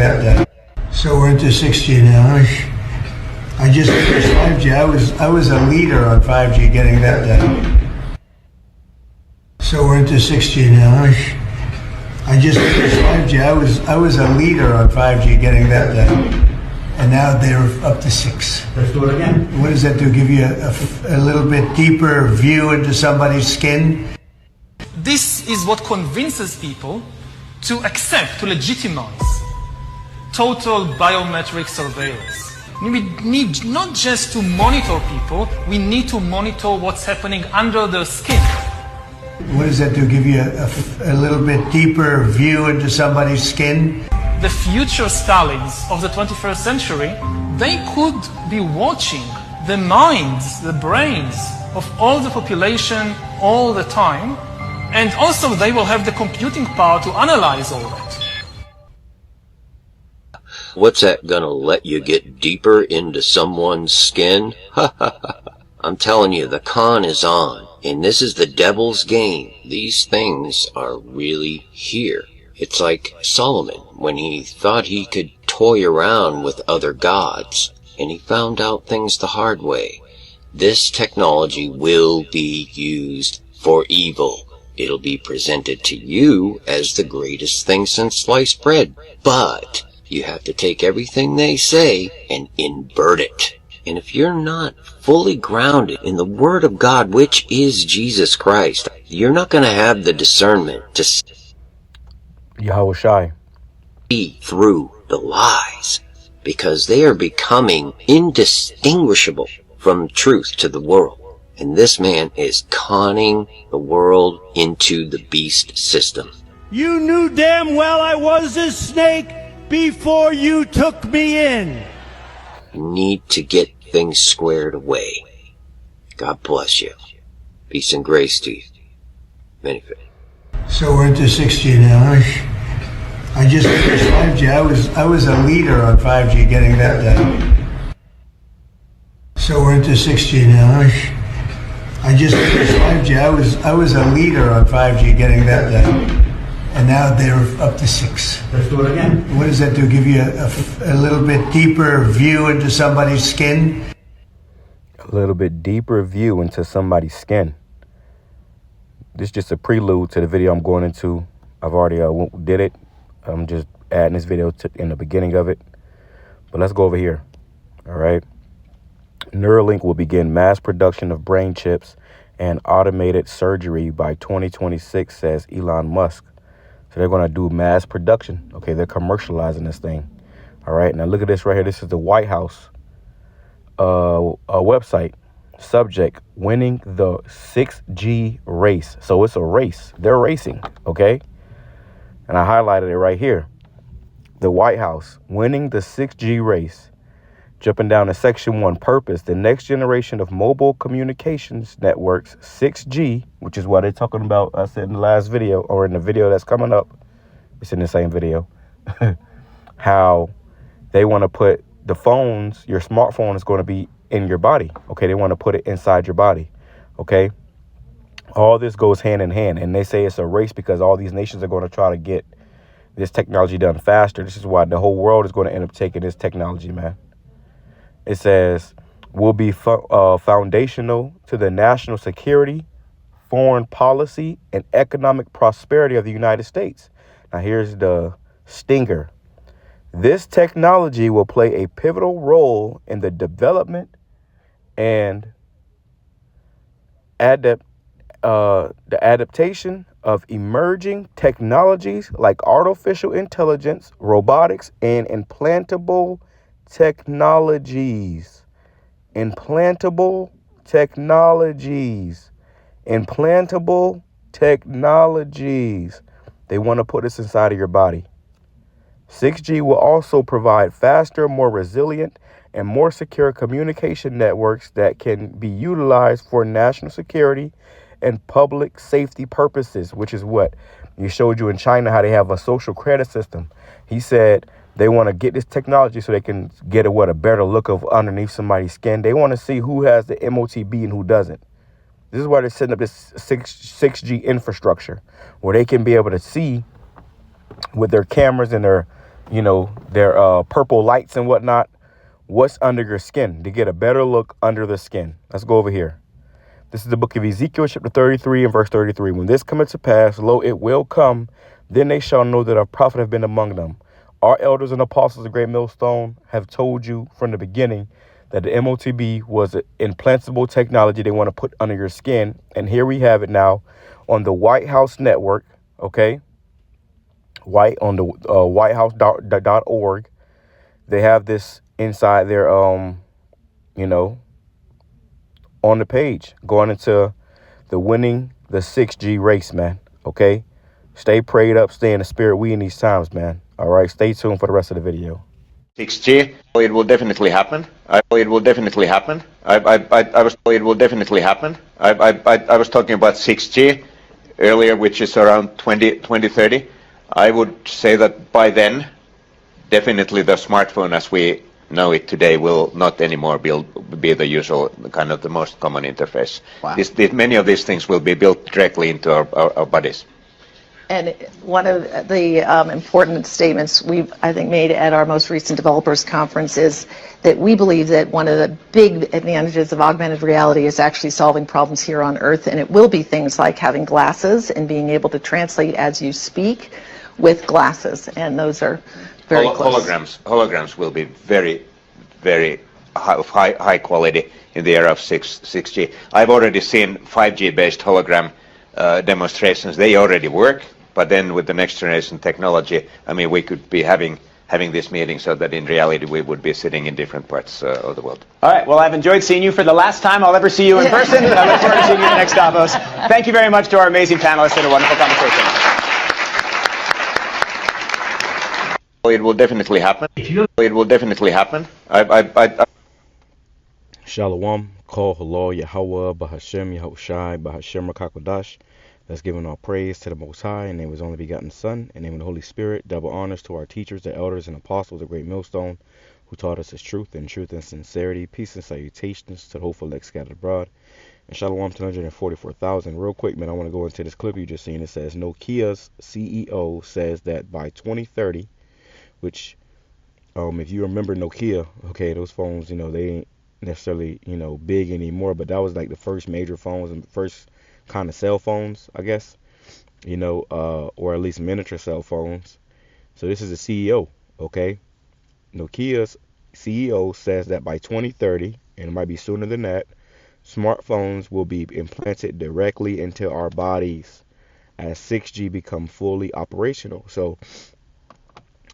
that done. So we're into 6G now. I just finished 5G. I was a leader on 5G getting that done. So we're into 6G now. I just finished 5G. I was a leader on 5G getting that done. And now they're up to 6. Let's do it again. What does that do? Give you a little bit deeper view into somebody's skin? This is what convinces people to accept, to legitimize total biometric surveillance. We need not just to monitor people, we need to monitor what's happening under their skin. What does that do? Give you a little bit deeper view into somebody's skin? The future Stalins of the 21st century, they could be watching the minds, the brains of all the population all the time, and also they will have the computing power to analyze all that. What's that gonna let you get deeper into someone's skin? I'm telling you, the con is on, and this is the devil's game. These things are really here. It's like Solomon when he thought he could toy around with other gods, and he found out things the hard way. This technology will be used for evil. It'll be presented to you as the greatest thing since sliced bread, but you have to take everything they say and invert it. And if you're not fully grounded in the Word of God, which is Jesus Christ, you're not going to have the discernment to YAHAWASHI see through the lies, because they are becoming indistinguishable from truth to the world. And this man is conning the world into the beast system. You knew damn well I was a snake before you took me in. You need to get things squared away. God bless you. Peace and grace to you. Many thanks. So we're into 6G now. I just finished 5G. I was a leader on 5G getting that done. So we're into 6G now. I just finished 5G. I was a leader on 5G getting that done. And now they're up to 6. Let's do it again. What does that do? Give you a little bit deeper view into somebody's skin? A little bit deeper view into somebody's skin. This is just a prelude to the video I'm going into. I've already did it. I'm just adding this video in the beginning of it. But let's go over here. All right. Neuralink will begin mass production of brain chips and automated surgery by 2026, says Elon Musk. So they're going to do mass production. Okay, they're commercializing this thing. All right. Now look at this right here. This is the White House website. Subject: winning the 6G race. So it's a race. They're racing. Okay. And I highlighted it right here. The White House winning the 6G race. Jumping down to section 1, purpose: the next generation of mobile communications networks, 6G, which is what they're talking about. I said in the last video, or in the video that's coming up. It's in the same video. How they want to put the phones, your smartphone is going to be in your body. Okay, they want to put it inside your body. Okay, all this goes hand in hand, and they say it's a race because all these nations are going to try to get this technology done faster. This is why the whole world is going to end up taking this technology, man. It says will be foundational to the national security, foreign policy, and economic prosperity of the United States. Now here's the stinger. This technology will play a pivotal role in the development and the adaptation of emerging technologies like artificial intelligence, robotics, and implantable technologies. Implantable technologies. Implantable technologies. They want to put this inside of your body. 6G will also provide faster, more resilient, and more secure communication networks that can be utilized for national security and public safety purposes, which is what he showed you in China, how they have a social credit system. He said they want to get this technology so they can get a better look of underneath somebody's skin. They want to see who has the MOTB and who doesn't. This is why they're setting up this 6G infrastructure where they can be able to see with their cameras and their their purple lights and whatnot. What's under your skin to get a better look under the skin. Let's go over here. This is the book of Ezekiel, chapter 33 and verse 33. When this cometh to pass, lo, it will come. Then they shall know that a prophet have been among them. Our elders and apostles of Great Millstone have told you from the beginning that the MOTB was an implantable technology they want to put under your skin. And here we have it now on the White House network, okay? On the whitehouse.org. They have this inside their, on the page, going into the winning the 6G race, man, okay? Stay prayed up, stay in the spirit. We in these times, man. All right, stay tuned for the rest of the video. 6G, it will definitely happen. It will definitely happen. It will definitely happen. I was talking about 6G earlier, which is around 2030. I would say that by then, definitely the smartphone as we know it today will not anymore be the usual, kind of the most common interface. Wow. Many of these things will be built directly into our bodies. And one of the important statements we've, I think, made at our most recent developers conference is that we believe that one of the big advantages of augmented reality is actually solving problems here on Earth, and it will be things like having glasses and being able to translate as you speak with glasses, and those are very close. Holograms will be very, very high quality in the era of 6G. I've already seen 5G based hologram demonstrations. They already work. But then with the next generation technology, I mean, we could be having this meeting so that in reality we would be sitting in different parts of the world. All right. Well, I've enjoyed seeing you for the last time I'll ever see you in person. I look forward to seeing you at the next Davos. Thank you very much to our amazing panelists and a wonderful conversation. It will definitely happen. It will definitely happen. Shalom, call halal, YAHAWAH, BAHASHAM, YAHAWASHI, BAHASHAM, QADASH. Let's give all praise to the Most High, in the name of His only begotten Son, in the name of the Holy Spirit. Double honors to our teachers, the elders, and apostles of Great Millstone, who taught us His truth and sincerity. Peace and salutations to the hopeful elect scattered abroad. And shalom to 144,000. Real quick, man, I want to go into this clip you just seen. It says Nokia's CEO says that by 2030, which, if you remember Nokia, okay, those phones, they ain't necessarily, big anymore, but that was like the first major phones and first kind of cell phones, I guess, or at least miniature cell phones. So this is the CEO, okay? Nokia's CEO says that by 2030, and it might be sooner than that, smartphones will be implanted directly into our bodies as 6G become fully operational. So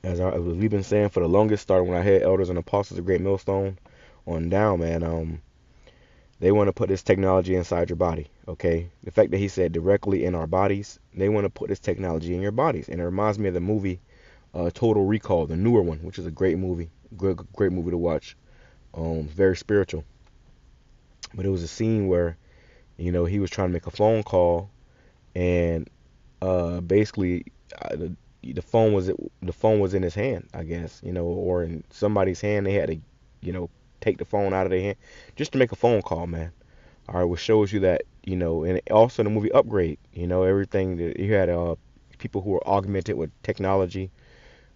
as we've been saying for the longest, starting when I had elders and apostles of Great Millstone on down, man, they want to put this technology inside your body, okay? The fact that he said directly in our bodies, they want to put this technology in your bodies. And it reminds me of the movie Total Recall, the newer one, which is a great movie, great movie to watch, very spiritual. But it was a scene where, he was trying to make a phone call, and basically the phone was in his hand, I guess, or in somebody's hand. They had to, take the phone out of their hand just to make a phone call, man. All right, which shows you that, and also the movie Upgrade, everything that you had, people who were augmented with technology,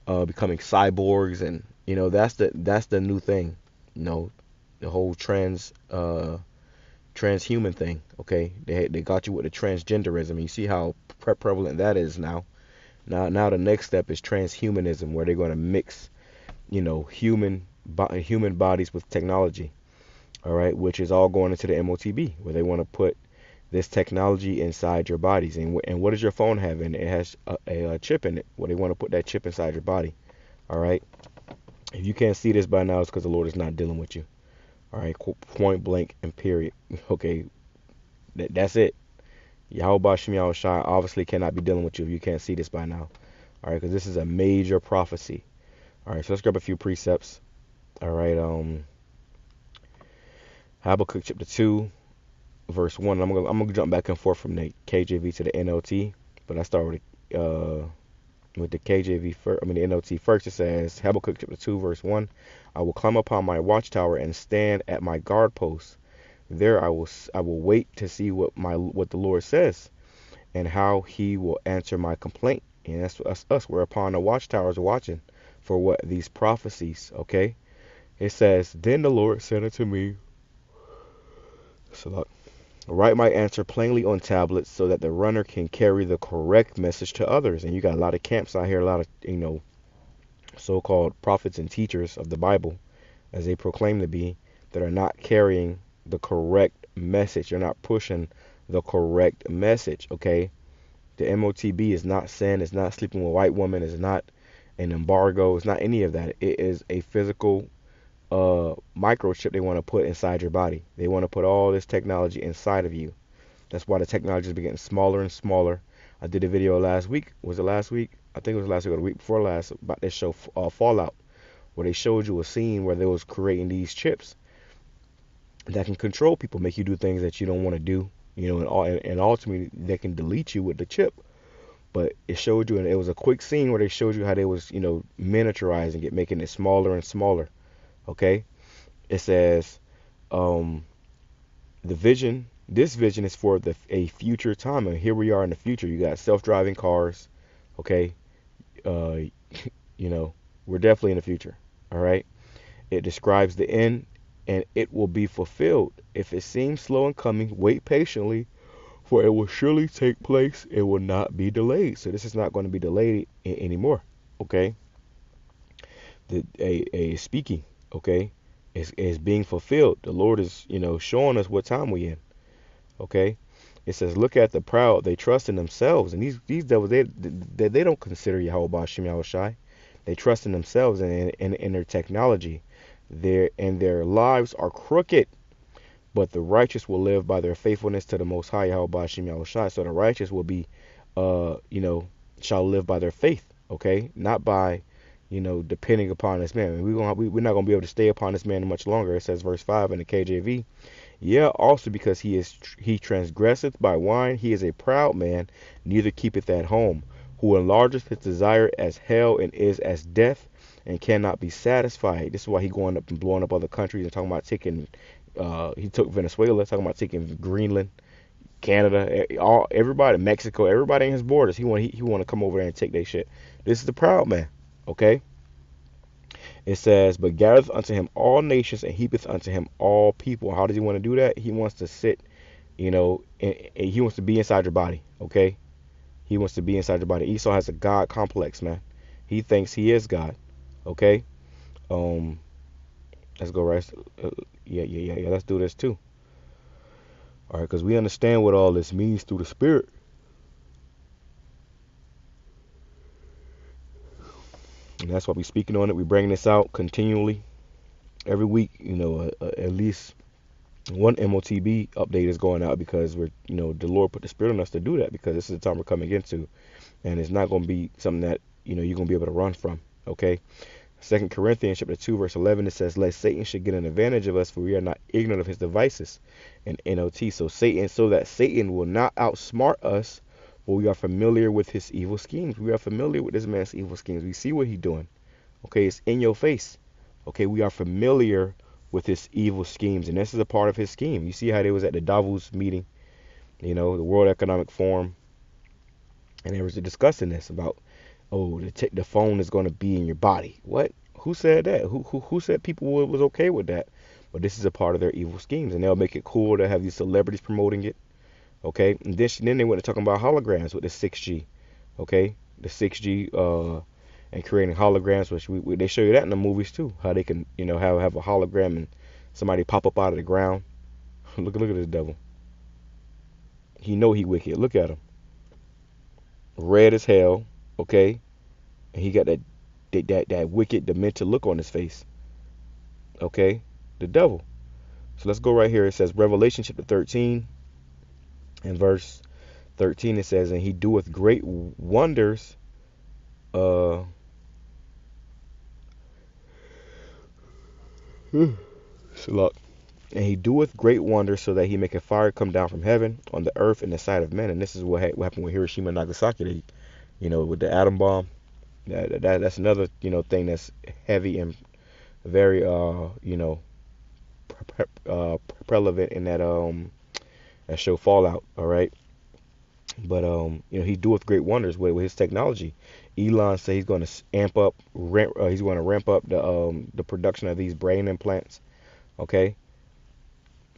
becoming cyborgs, and that's the new thing, the whole transhuman thing. Okay, they got you with the transgenderism. You see how prevalent that is now. Now the next step is transhumanism, where they're going to mix, human bodies with technology. All right, which is all going into the MOTB, where they want to put this technology inside your bodies. And what does your phone have in it? It has a chip in it. Well, they want to put that chip inside your body. All right. If you can't see this by now, it's because the Lord is not dealing with you. All right, point blank and period. Okay, that's it. YAHAWASHI obviously cannot be dealing with you if you can't see this by now. All right, because this is a major prophecy. All right, so let's grab a few precepts. All right, Habakkuk chapter 2, verse 1. I'm gonna jump back and forth from the KJV to the NLT, but I start with the KJV first. The NLT first. It says Habakkuk chapter 2, verse 1. I will climb upon my watchtower and stand at my guard post. There I will wait to see what the Lord says, and how He will answer my complaint. And that's us. We're upon the watchtowers watching. for what? These prophecies, okay? It says, then the Lord said unto me, so look, write my answer plainly on tablets so that the runner can carry the correct message to others. And you got a lot of camps out here, a lot of, so-called prophets and teachers of the Bible, as they proclaim to be, that are not carrying the correct message. They're not pushing the correct message, okay? The MOTB is not sin. It's not sleeping with a white woman. It's not an embargo. It's not any of that. It is a physical microchip they want to put inside your body. They want to put all this technology inside of you. That's why the technology is getting smaller and smaller. I did a video last week. Was it last week? I think it was last week or the week before last about this show Fallout, where they showed you a scene where they was creating these chips that can control people, make you do things that you don't want to do, and ultimately they can delete you with the chip. But it showed you, and it was a quick scene where they showed you how they was, miniaturizing it, making it smaller and smaller. Okay, it says, the vision. This vision is for a future time, and here we are in the future. You got self-driving cars. Okay, we're definitely in the future. All right. It describes the end, and it will be fulfilled. If it seems slow in coming, wait patiently, for it will surely take place. It will not be delayed. So this is not going to be delayed anymore. Okay. A speaking. Okay, is being fulfilled. The Lord is, showing us what time we in. Okay, it says, look at the proud. They trust in themselves, and these devils, they don't consider YAHAWASHI, YAHAWASHI. They trust in themselves and in their technology. Their lives are crooked, but the righteous will live by their faithfulness to the Most High, YAHAWASHI, YAHAWASHI. So the righteous will be, shall live by their faith. Okay, not by depending upon this man. We're not going to be able to stay upon this man much longer. It says, verse 5 in the KJV, yeah, also because he transgresseth by wine, he is a proud man, neither keepeth at home, who enlargeth his desire as hell and is as death, and cannot be satisfied. This is why he going up and blowing up other countries and talking about taking, he took Venezuela, talking about taking Greenland, Canada, everybody, Mexico, everybody in his borders. He want to come over there and take their shit. This is the proud man. Okay, it says, but gathereth unto him all nations and heapeth unto him all people. How does he want to do that? He wants to sit, and he wants to be inside your body. Okay, he wants to be inside your body. Esau has a God complex, man. He thinks he is God. Okay, let's go right. Yeah. Let's do this too. All right, because we understand what all this means through the Spirit. And that's why we're speaking on it. We're bringing this out continually every week. At least one MOTB update is going out because we're, the Lord put the Spirit on us to do that, because this is the time we're coming into, and it's not going to be something that you're going to be able to run from. Okay. 2 Corinthians chapter 2 verse 11, it says, lest Satan should get an advantage of us, for we are not ignorant of his devices. And NOT, so that Satan will not outsmart us. But we are familiar with his evil schemes. We are familiar with this man's evil schemes. We see what he's doing. Okay, it's in your face. Okay, we are familiar with his evil schemes, and this is a part of his scheme. You see how they was at the Davos meeting, the World Economic Forum, and they was discussing this about, the phone is going to be in your body. What? Who said that? Who said people was okay with that? But this is a part of their evil schemes, and they'll make it cool to have these celebrities promoting it. Okay, and then they went to talking about holograms with the 6G. Okay, the 6G and creating holograms, which they show you that in the movies too. How they can have a hologram and somebody pop up out of the ground. look at this devil. He wicked. Look at him. Red as hell. Okay, and he got that wicked demented look on his face. Okay, the devil. So let's go right here. It says Revelation chapter 13. In verse 13 it says, and he doeth great wonders. So look, and he doeth great wonders, so that he maketh fire come down from heaven on the earth in the sight of men. And this is what happened with Hiroshima and Nagasaki. With the atom bomb. That's another thing that's heavy and very prevalent in that show Fallout. All right. But he doeth great wonders with his technology. Elon said he's going to he's going to ramp up the production of these brain implants. Okay.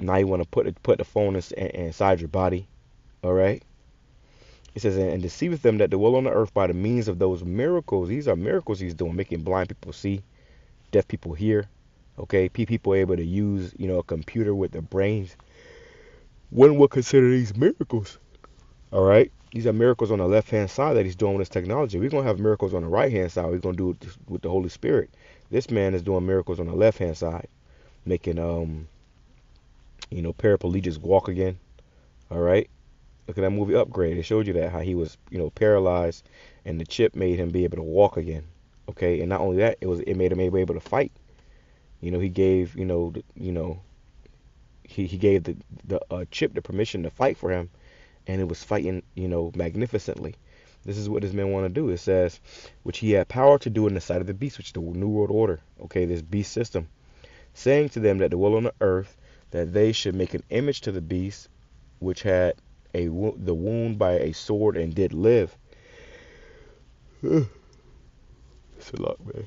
Now you want to put the phone inside your body. All right. It says, and deceiveth them that dwell on the earth by the means of those miracles. These are miracles he's doing, making blind people see, deaf people hear. Okay, people able to use, a computer with their brains. One would consider these miracles. All right, these are miracles on the left hand side that he's doing with this technology. We're gonna have miracles on the right hand side. We're gonna do it with the Holy Spirit. This man is doing miracles on the left hand side, making paraplegics walk again. All right. Look at that movie Upgrade. It showed you that how he was, paralyzed, and the chip made him be able to walk again. Okay, and not only that, it made him able to fight. He gave, he gave the chip the permission to fight for him, and it was fighting, magnificently. This is what this man want to do. It says, which he had power to do in the sight of the beast, which is the New World Order. Okay, this beast system, saying to them that dwell on the earth, that they should make an image to the beast, which had the wound by a sword and did live. It's a lot, man.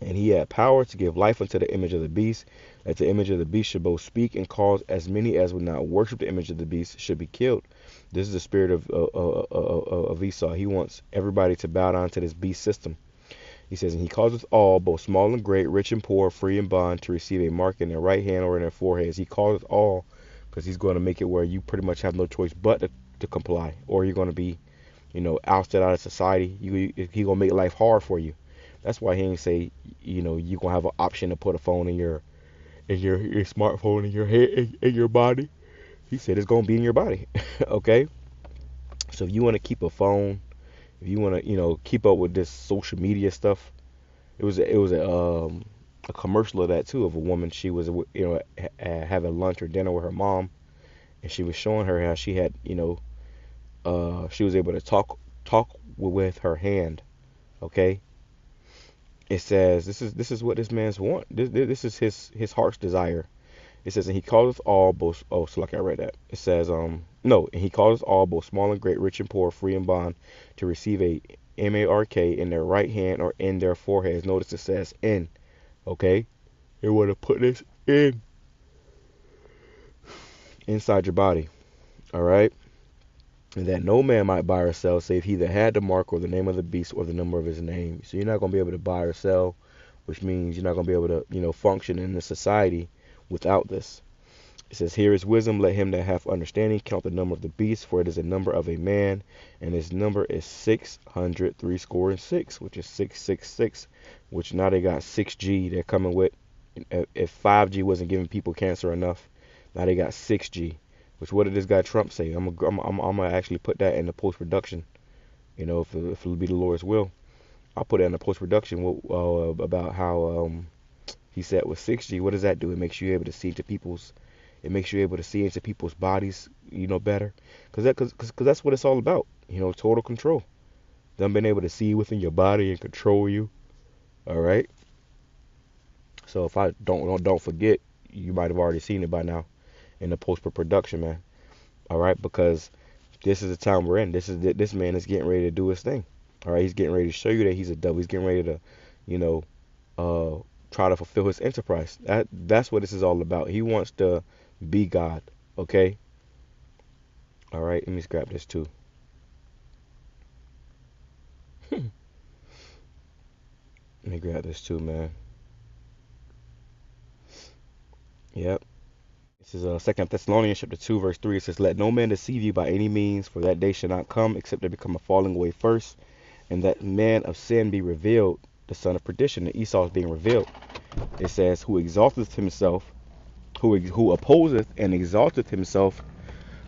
And he had power to give life unto the image of the beast, that the image of the beast should both speak and cause as many as would not worship the image of the beast should be killed. This is the spirit of Esau. He wants everybody to bow down to this beast system. He says, and he causeth all, both small and great, rich and poor, free and bond, to receive a mark in their right hand or in their foreheads. He causeth all, because he's going to make it where you pretty much have no choice but to comply, or you're going to be, ousted out of society. He gonna make life hard for you. That's why he ain't say, you're gonna have an option to put a phone in your smartphone in your head, in your body. He said it's gonna be in your body. Okay. So if you want to keep a phone, if you want to, keep up with this social media stuff, it was a commercial of that too, of a woman. She was, having lunch or dinner with her mom, and she was showing her how she had, she was able to talk with her hand. Okay. It says this is what this man's want. This is his heart's desire. It says, and he calleth all both. Oh, so like I read that. It says, no, and he calleth all both small and great, rich and poor, free and bond, to receive a mark in their right hand or in their foreheads. Notice it says in. Okay, they want to put this inside your body. All right, and that no man might buy or sell, save he that had the mark or the name of the beast or the number of his name. So you're not gonna be able to buy or sell, which means you're not gonna be able to, function in the society without this. It says, here is wisdom, let him that hath understanding count the number of the beast, for it is a number of a man, and his number is 666, which is 666, which now they got 6G they're coming with. If 5G wasn't giving people cancer enough, now they got 6G. Which, what did this guy Trump say? I'm gonna actually put that in the post production. If it'll be the Lord's will, I'll put it in the post production about how he said with 6G. What does that do? It makes you able to see into people's. It makes you able to see into people's bodies, better. Because that's what it's all about. Total control. Them being able to see within your body and control you. All right. So if I don't forget, you might have already seen it by now in the post-production, man. All right, because this is the time we're in. This man is getting ready to do his thing. All right, he's getting ready to show you that he's a devil. He's getting ready to, try to fulfill his enterprise. That's what this is all about. He wants to be God. Okay. All right, let me just grab this too. Let me grab this too, man. Yep. This is 2 Thessalonians chapter 2, verse 3. It says, let no man deceive you by any means, for that day shall not come, except there become a falling away first, and that man of sin be revealed, the son of perdition. The Esau is being revealed. It says, who exalteth himself, who opposeth and exalteth himself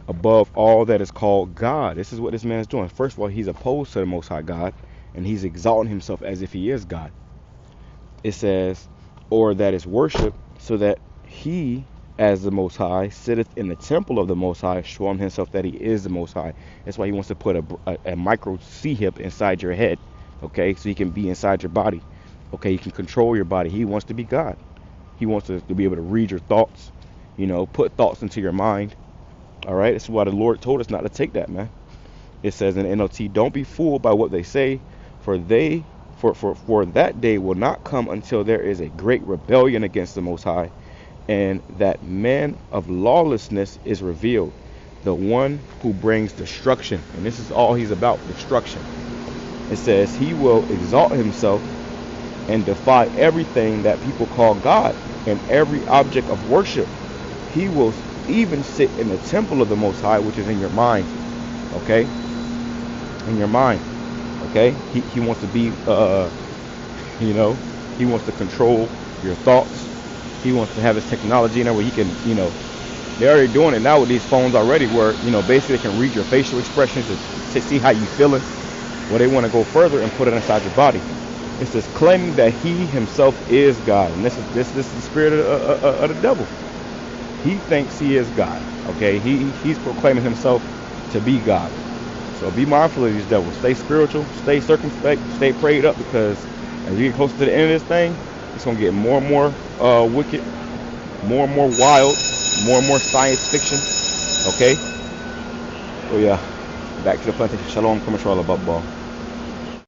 above all that is called God. This is what this man is doing. First of all, he's opposed to the Most High God, and he's exalting himself as if he is God. It says, or that is worship, so that he, as the Most High, sitteth in the temple of the Most High, showing himself that he is the Most High. That's why he wants to put a micro C-hip inside your head, okay, so he can be inside your body. Okay, he can control your body. He wants to be God. He wants to be able to read your thoughts, put thoughts into your mind. All right, that's why the Lord told us not to take that, man. It says in the NLT, don't be fooled by what they say, for that day will not come until there is a great rebellion against the Most High, and that man of lawlessness is revealed, the one who brings destruction. And this is all he's about, destruction. It says he will exalt himself and defy everything that people call God and every object of worship. He will even sit in the temple of the Most High, which is in your mind. Okay? In your mind. Okay? He wants to be, he wants to control your thoughts. He wants to have his technology in there where he can, they're already doing it now with these phones already where, basically they can read your facial expressions to see how you feeling. Well, they want to go further and put it inside your body. It says claiming that he himself is God. And this is the spirit of the devil. He thinks he is God. Okay? He's proclaiming himself to be God. So be mindful of these devils. Stay spiritual, stay circumspect, stay prayed up, because as you get closer to the end of this thing, it's going to get more and more wicked, more and more wild, more and more science fiction. Okay? So yeah, back to the plantation. Shalom, coming to all about ball.